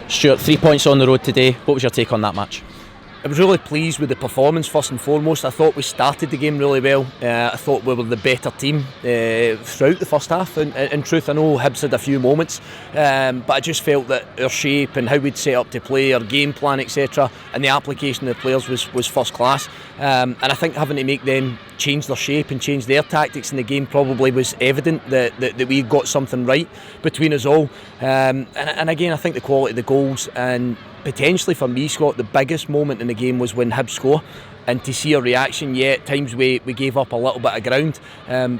Stuart, 3 points on the road today. What was your take on that match? I was really pleased with the performance first and foremost. I thought we started the game really well. I thought we were the better team throughout the first half. In truth, I know Hibs had a few moments, but I just felt that our shape and how we'd set up to play, our game plan, etc., and the application of the players was first class. And I think having to make them change their shape and change their tactics in the game probably was evident that we got something right between us all. And again, I think the quality of the goals, and potentially for me, Scott, the biggest moment in the game was when Hibs score, and to see a reaction. Yeah, at times we gave up a little bit of ground,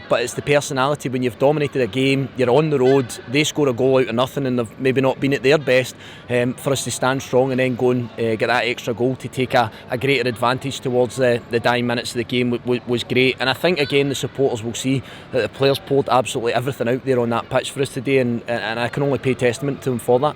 but it's the personality. When you've dominated a game, you're on the road, they score a goal out of nothing and they've maybe not been at their best, for us to stand strong and then go and get that extra goal to take a greater advantage towards the dying minutes of the game was great. And I think again the supporters will see that the players poured absolutely everything out there on that pitch for us today, and I can only pay testament to them for that.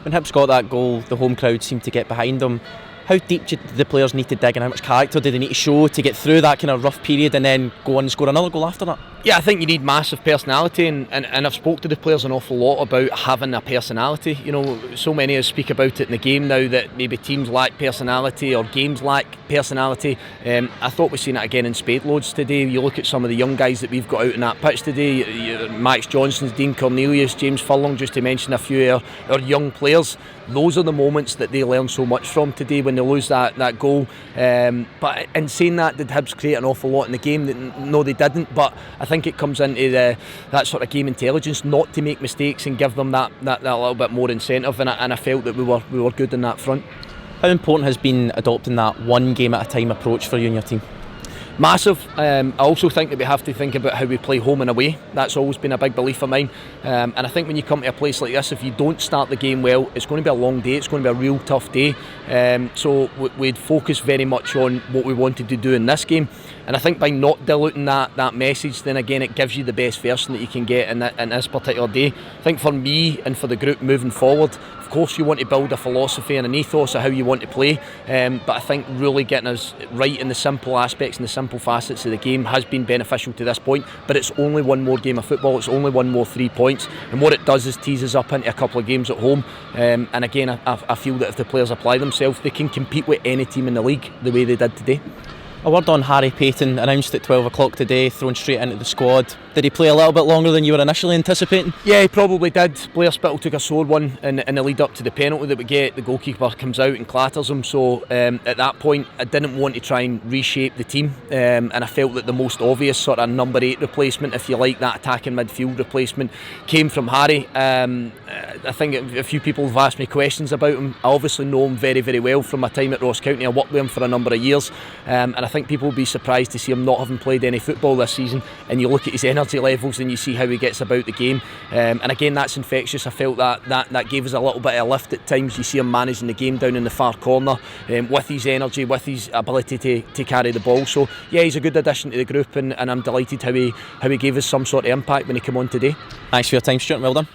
When Hibs got that goal, the home crowd seemed to get behind them. How deep did the players need to dig, and how much character do they need to show to get through that kind of rough period and then go on and score another goal after that? Yeah, I think you need massive personality, and I've spoke to the players an awful lot about having a personality. You know, so many of us speak about it in the game now that maybe teams lack personality or games lack personality. I thought we've seen it again in spade loads today. You look at some of the young guys that we've got out on that pitch today, Max Johnson's, Dean Cornelius, James Furlong, just to mention a few of our young players. Those are the moments that they learn so much from today when they lose that goal. But in saying that, did Hibs create an awful lot in the game? No, they didn't, but I think it comes into that sort of game intelligence not to make mistakes and give them that little bit more incentive, and I felt that we were good in that front. How important has been adopting that one game at a time approach for you and your team? Massive. I also think that we have to think about how we play home and away. That's always been a big belief of mine, and I think when you come to a place like this, if you don't start the game well, it's going to be a long day, it's going to be a real tough day. So we'd focus very much on what we wanted to do in this game, and I think by not diluting that message, then again it gives you the best version that you can get in this particular day. I think for me and for the group moving forward, of course you want to build a philosophy and an ethos of how you want to play, but I think really getting us right in the simple aspects and the simple facets of the game has been beneficial to this point. But it's only one more game of football, it's only one more 3 points, and what it does is tease us up into a couple of games at home, and again I feel that if the players apply themselves, they can compete with any team in the league the way they did today. A word on Harry Paton, announced at 12 o'clock today, thrown straight into the squad. Did he play a little bit longer than you were initially anticipating? Yeah, he probably did. Blair Spittle took a sore one in the lead up to the penalty that we get. The goalkeeper comes out and clatters him, so at that point I didn't want to try and reshape the team, and I felt that the most obvious sort of number 8 replacement, if you like, that attacking midfield replacement, came from Harry. I think a few people have asked me questions about him. I obviously know him very, very well from my time at Ross County. I worked with him for a number of years, and I think people will be surprised to see him not having played any football this season, and you look at his energy levels and you see how he gets about the game, and again that's infectious. I felt that gave us a little bit of a lift at times. You see him managing the game down in the far corner, with his energy, with his ability to carry the ball. So yeah, he's a good addition to the group, and I'm delighted how he gave us some sort of impact when he came on today. Thanks for your time, Stuart, well done.